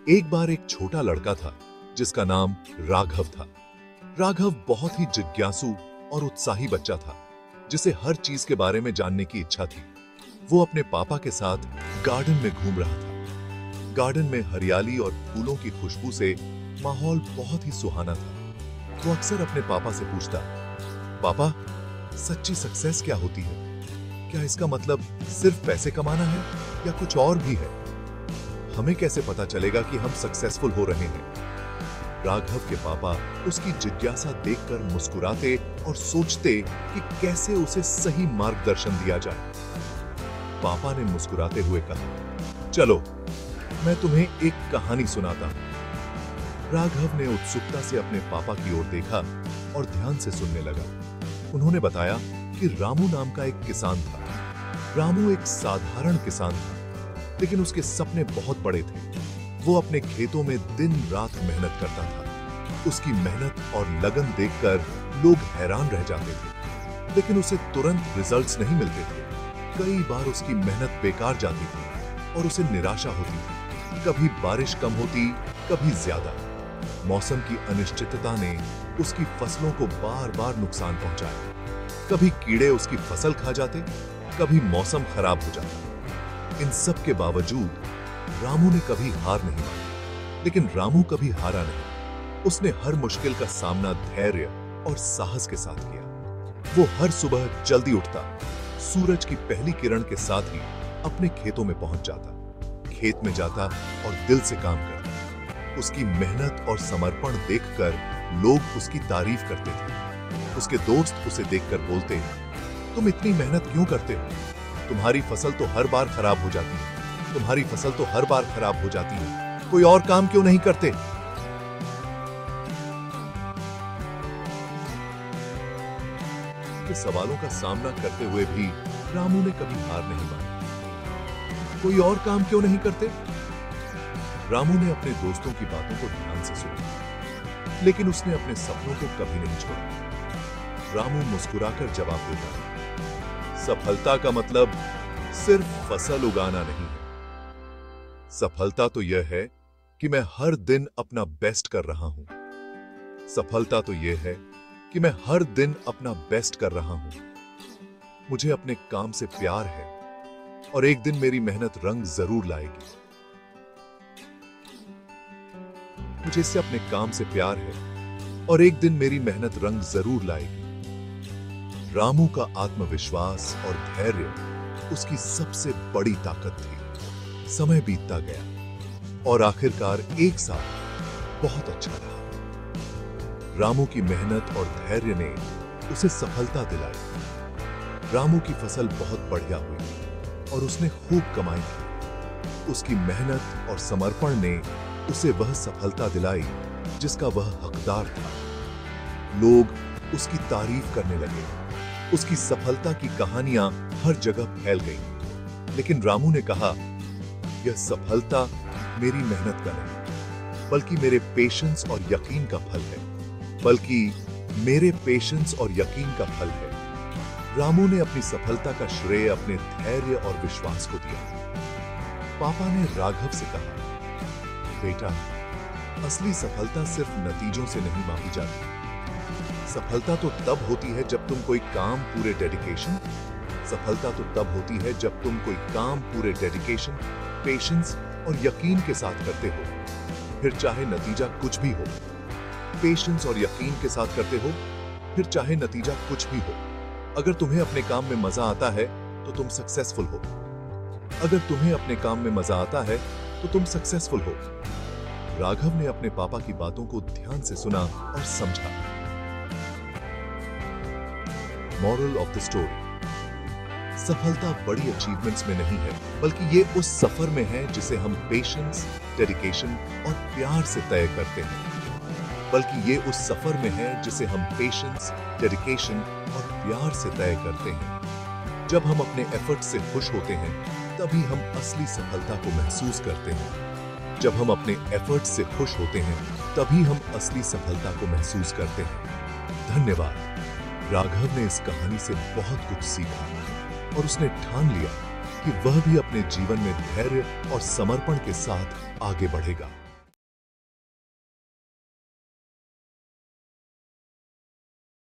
एक बार एक छोटा लड़का था जिसका नाम राघव था। राघव बहुत ही जिज्ञासु और उत्साही बच्चा था जिसे हर चीज के बारे में जानने की इच्छा थी। वो अपने पापा के साथ गार्डन में घूम रहा था। गार्डन में हरियाली और फूलों की खुशबू से माहौल बहुत ही सुहाना था। वो अक्सर अपने पापा से पूछता, पापा, सच्ची सक्सेस क्या होती है? क्या इसका मतलब सिर्फ पैसे कमाना है या कुछ और भी है? हमें कैसे पता चलेगा कि हम सक्सेसफुल हो रहे हैं? राघव के पापा उसकी जिज्ञासा देखकर मुस्कुराते और सोचते कि कैसे उसे सही मार्गदर्शन दिया जाए। पापा ने मुस्कुराते हुए कहा, चलो मैं तुम्हें एक कहानी सुनाता हूं। राघव ने उत्सुकता से अपने पापा की ओर देखा और ध्यान से सुनने लगा। उन्होंने बताया कि रामू नाम का एक किसान था। रामू एक साधारण किसान था, लेकिन उसके सपने बहुत बड़े थे। वो अपने खेतों में दिन रात मेहनत करता था। उसकी मेहनत और लगन देखकर लोग हैरान रह जाते थे, लेकिन उसे तुरंत रिजल्ट्स नहीं मिलते थे। कई बार उसकी मेहनत बेकार जाती थी और उसे निराशा होती थी। कभी बारिश कम होती, कभी ज्यादा। मौसम की अनिश्चितता ने उसकी फसलों को बार बार नुकसान पहुंचाया। कभी कीड़े उसकी फसल खा जाते, कभी मौसम खराब हो जाता। इन सब के बावजूद रामू ने कभी हार नहीं मानी। लेकिन रामू कभी हारा नहीं। उसने हर मुश्किल का सामना धैर्य और साहस के साथ किया। वो हर सुबह जल्दी उठता, सूरज की पहली किरण के साथ ही अपने खेतों में पहुंच जाता, खेत में जाता और दिल से काम करता। उसकी मेहनत और समर्पण देखकर लोग उसकी तारीफ करते थे। उसके दोस्त उसे देखकर बोलते, तुम इतनी मेहनत क्यों करते हो? तुम्हारी फसल तो हर बार खराब हो जाती है। तुम्हारी फसल तो हर बार खराब हो जाती है। कोई और काम क्यों नहीं करते? के सवालों का सामना करते हुए भी रामू ने कभी हार नहीं मानी। कोई और काम क्यों नहीं करते? रामू ने अपने दोस्तों की बातों को ध्यान से सुना, लेकिन उसने अपने सपनों को कभी नहीं छोड़ा। रामू मुस्कुराकर जवाब देता, सफलता का मतलब सिर्फ फसल उगाना नहीं है। सफलता तो यह है कि मैं हर दिन अपना बेस्ट कर रहा हूं। सफलता तो यह है कि मैं हर दिन अपना बेस्ट कर रहा हूं। मुझे अपने काम से प्यार है और एक दिन मेरी मेहनत रंग जरूर लाएगी। मुझे इससे अपने काम से प्यार है और एक दिन मेरी मेहनत रंग जरूर लाएगी। रामू का आत्मविश्वास और धैर्य उसकी सबसे बड़ी ताकत थी। समय बीतता गया और आखिरकार एक साल बहुत अच्छा रहा। रामू की मेहनत और धैर्य ने उसे सफलता दिलाई। रामू की फसल बहुत बढ़िया हुई और उसने खूब कमाई की। उसकी मेहनत और समर्पण ने उसे वह सफलता दिलाई जिसका वह हकदार था। लोग उसकी तारीफ करने लगे। उसकी सफलता की कहानियां हर जगह फैल गईं। लेकिन रामू ने कहा, यह सफलता मेरी मेहनत का नहीं, बल्कि मेरे पेशेंस और यकीन का फल है। बल्कि मेरे पेशेंस और यकीन का फल है। रामू ने अपनी सफलता का श्रेय अपने धैर्य और विश्वास को दिया। पापा ने राघव से कहा, बेटा, असली सफलता सिर्फ नतीजों से नहीं मापी जाती। सफलता तो तब होती है जब तुम कोई काम पूरे डेडिकेशन सफलता तो तब होती है जब तुम कोई काम पूरे डेडिकेशन, पेशेंस और यकीन के साथ करते हो, फिर चाहे नतीजा कुछ भी हो। पेशेंस और यकीन के साथ करते हो, फिर चाहे नतीजा कुछ भी हो। अगर तुम्हें अपने काम में मजा आता है तो तुम सक्सेसफुल हो। अगर तुम्हें अपने काम में मजा आता है तो तुम सक्सेसफुल हो। राघव ने अपने पापा की बातों को ध्यान से सुना और समझा। मॉरल ऑफ द स्टोरी, सफलता बड़ी अचीवमेंट्स में नहीं है, बल्कि ये उस सफर में है जिसे हम पेशेंस, डेडिकेशन और प्यार से तय करते हैं। बल्कि ये उस सफर में है जिसे हम पेशेंस, डेडिकेशन और प्यार से तय करते हैं। जब हम अपने एफर्ट से खुश होते हैं, तभी हम असली सफलता को महसूस करते हैं। जब हम अपने एफर्ट से खुश होते हैं, तभी हम असली सफलता को महसूस करते हैं। धन्यवाद। राघव ने इस कहानी से बहुत कुछ सीखा और उसने ठान लिया कि वह भी अपने जीवन में धैर्य और समर्पण के साथ आगे बढ़ेगा।